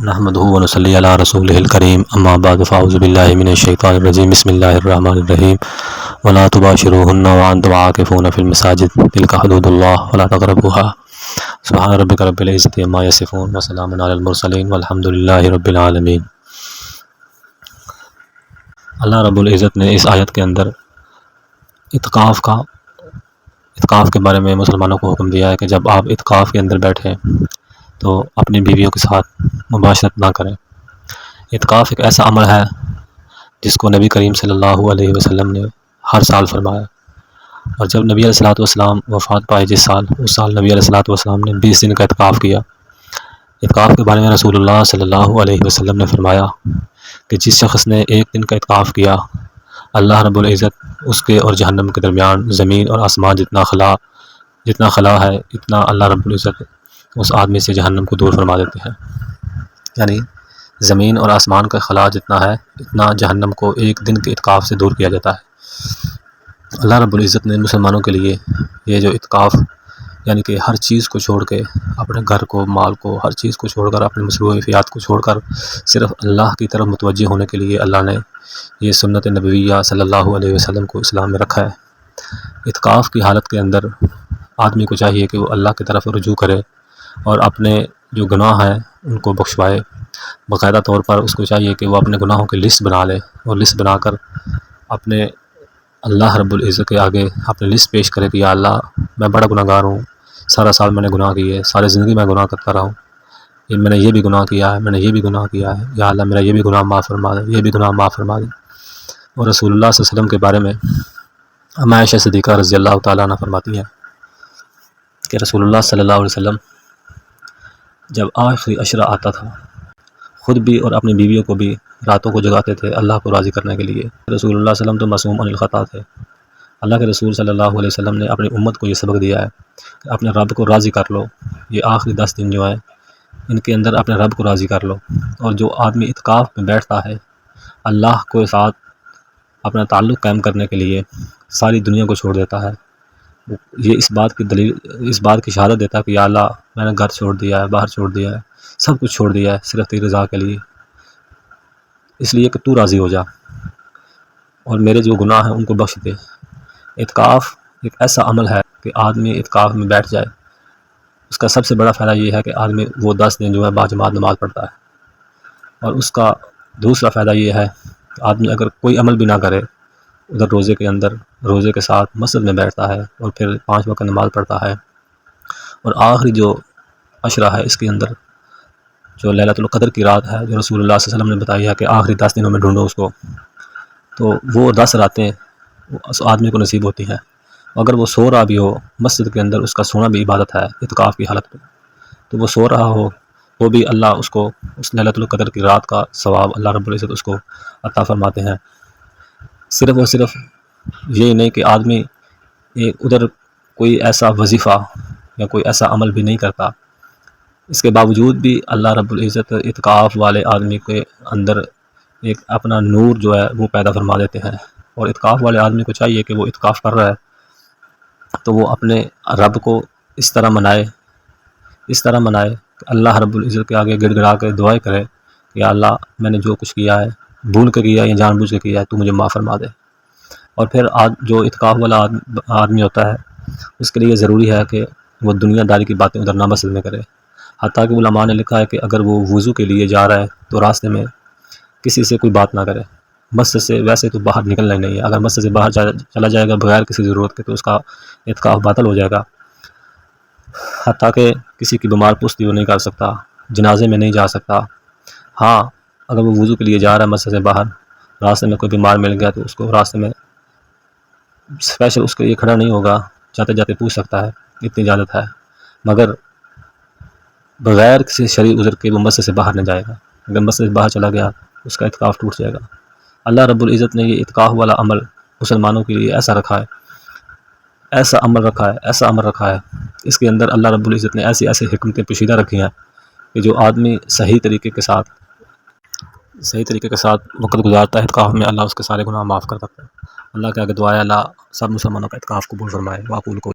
نحمده ونصلي على رسوله الكريم اما بعد فاعوذ بالله من الشيطان الرجيم بسم الله الرحمن الرحيم ولا تباشروهن وانتم عاكفون في المساجد تلك حدود الله ولا تقربوها سبحان ربك رب العزة عما يصفون وسلام على المرسلين والحمد لله رب العالمين۔ اللہ رب العزت نے اس آیت کے اندر اعتکاف کے بارے میں مسلمانوں کو حکم دیا ہے کہ جب آپ اعتکاف کے اندر بیٹھیں تو اپنی بیویوں کے ساتھ مباشرت نہ کریں۔ اعتکاف ایک ایسا عمل ہے جس کو نبی کریم صلی اللہ علیہ وسلم نے ہر سال فرمایا، اور جب نبی علیہ السلام وفات پائے اس سال نبی علیہ السلام نے 20 دن کا اعتکاف کیا۔ اعتکاف کے بارے میں رسول اللہ صلی اللہ علیہ وسلم نے فرمایا کہ جس شخص نے 1 دن کا اعتکاف کیا، اللہ رب العزت اس کے اور جہنم کے درمیان زمین اور آسمان جتنا خلا ہے اتنا اللہ رب العزت اس آدمی سے جہنم کو دور فرما دیتے ہیں۔ یعنی زمین اور آسمان کا خلا جتنا ہے اتنا جہنم کو 1 دن کے اعتکاف سے دور کیا جاتا ہے۔ اللہ رب العزت نے مسلمانوں کے لیے یہ جو اعتکاف، یعنی کہ ہر چیز کو چھوڑ کے، اپنے گھر کو، مال کو، ہر چیز کو چھوڑ کر، اپنے مصروفیات کو چھوڑ کر صرف اللہ کی طرف متوجہ ہونے کے لیے اللہ نے یہ سنت نبویہ صلی اللہ علیہ وسلم کو اسلام میں رکھا ہے۔ اعتکاف کی حالت کے اندر آدمی کو چاہیے کہ وہ اللہ کی طرف رجوع کرے اور اپنے جو گناہ ہیں ان کو بخشوائے۔ باقاعدہ طور پر اس کو چاہیے کہ وہ اپنے گناہوں کی لسٹ بنا لے، اور لسٹ بنا کر اپنے اللہ رب العزت کے آگے اپنی لسٹ پیش کرے کہ یا اللہ میں بڑا گناہ گار ہوں، سارا سال میں نے گناہ کیے، ساری زندگی میں گناہ کرتا رہا ہوں، میں نے یہ بھی گناہ کیا ہے، میں نے یہ بھی گناہ کیا ہے، یا اللہ میرا یہ بھی گناہ معاف فرما دے، یہ بھی گناہ معاف فرما دے۔ اور رسول اللہ صلی اللہ علیہ وسلم کے بارے میں عائشہ صدیقہ رضی اللہ تعالیٰ عنہ فرماتی ہیں کہ رسول اللہ صلی اللہ علیہ وسلم جب آخری عشرہ آتا تھا خود بھی اور اپنی بیویوں کو بھی راتوں کو جگاتے تھے اللہ کو راضی کرنے کے لیے۔ رسول اللہ صلی اللہ علیہ وسلم تو معصوم عن الخطا تھے۔ اللہ کے رسول صلی اللہ علیہ وسلم نے اپنی امت کو یہ سبق دیا ہے کہ اپنے رب کو راضی کر لو، یہ آخری 10 دن جو ہیں ان کے اندر اپنے رب کو راضی کر لو۔ اور جو آدمی اعتکاف میں بیٹھتا ہے اللہ کو ساتھ اپنا تعلق قائم کرنے کے لیے ساری دنیا کو چھوڑ دیتا ہے، یہ اس بات کی شہادت دیتا ہے کہ یا اللہ میں نے گھر چھوڑ دیا ہے، باہر چھوڑ دیا ہے، سب کچھ چھوڑ دیا ہے صرف تیری رضا کے لیے، اس لیے کہ تو راضی ہو جا اور میرے جو گناہ ہیں ان کو بخش دے۔ اعتکاف ایک ایسا عمل ہے کہ آدمی اعتکاف میں بیٹھ جائے، اس کا سب سے بڑا فائدہ یہ ہے کہ آدمی وہ 10 دن جو ہے باجماعت نماز پڑھتا ہے، اور اس کا دوسرا فائدہ یہ ہے کہ آدمی اگر کوئی عمل بھی نہ کرے، ادھر روزے کے ساتھ مسجد میں بیٹھتا ہے اور پھر 5 وقت نماز پڑھتا ہے، اور آخری جو عشرہ ہے اس کے اندر جو لیلۃ القدر کی رات ہے جو رسول اللہ صلی اللہ علیہ وسلم نے بتائی ہے کہ آخری 10 دنوں میں ڈھونڈو اس کو، تو وہ 10 راتیں اس آدمی کو نصیب ہوتی ہیں۔ اگر وہ سو رہا بھی ہو مسجد کے اندر، اس کا سونا بھی عبادت ہے اعتکاف کی حالت میں، تو وہ سو رہا ہو وہ بھی اللہ اس کو اس لیلۃ القدر کی رات کا ثواب اللہ رب العزت اس کو عطا فرماتے ہیں۔ صرف اور صرف یہ نہیں کہ آدمی ادھر کوئی ایسا وظیفہ یا کوئی ایسا عمل بھی نہیں کرتا، اس کے باوجود بھی اللہ رب العزت اعتکاف والے آدمی کے اندر ایک اپنا نور جو ہے وہ پیدا فرما دیتے ہیں۔ اور اعتکاف والے آدمی کو چاہیے کہ وہ اعتکاف کر رہا ہے تو وہ اپنے رب کو اس طرح منائے کہ اللہ رب العزت کے آگے گڑ گڑا کے دعائیں کرے کہ یا اللہ میں نے جو کچھ کیا ہے، بھول کے کیا یا جان بوجھ کے کیا ہے، تو مجھے معاف فرما دے۔ اور پھر جو اعتکاف والا آدمی ہوتا ہے اس کے لیے ضروری ہے کہ وہ دنیا داری کی باتیں ادھر نہ مسجد میں کرے، حتیٰ کہ علماء نے لکھا ہے کہ اگر وہ وضو کے لیے جا رہا ہے تو راستے میں کسی سے کوئی بات نہ کرے، مسجد سے ویسے تو باہر نکلنا ہی نہیں ہے، اگر مسجد سے باہر چلا جائے گا بغیر کسی ضرورت کے تو اس کا اعتکاف باطل ہو جائے گا۔ حتیٰ کہ کسی کی بیمار پوستی وہ نہیں کر سکتا، جنازے میں نہیں جا سکتا۔ ہاں اگر وہ وضو کے لیے جا رہا ہے مسجد سے باہر، راستے میں کوئی بیمار مل گیا تو اس کو راستے میں اسپیشل اس کے لیے کھڑا نہیں ہوگا، جاتے جاتے پوچھ سکتا ہے، اتنی اجازت ہے، مگر بغیر کسی شرعی عذر کے وہ مسجد سے باہر نہ جائے گا۔ اگر مسجد سے باہر چلا گیا اس کا اعتکاف ٹوٹ جائے گا۔ اللہ رب العزت نے یہ اعتکاف والا عمل مسلمانوں کے لیے ایسا ایسا عمل رکھا ہے، اس کے اندر اللہ رب العزت نے ایسی حکمتیں پوشیدہ رکھی ہیں کہ جو آدمی صحیح طریقے کے ساتھ وقت گزارتا ہے اعتکاف میں، اللہ اس کے سارے گناہ معاف کر سکتا ہے۔ اللہ کے آگے دعا ہے اللہ سب مسلمانوں کا اعتکاف قبول فرمائے۔ واقول کو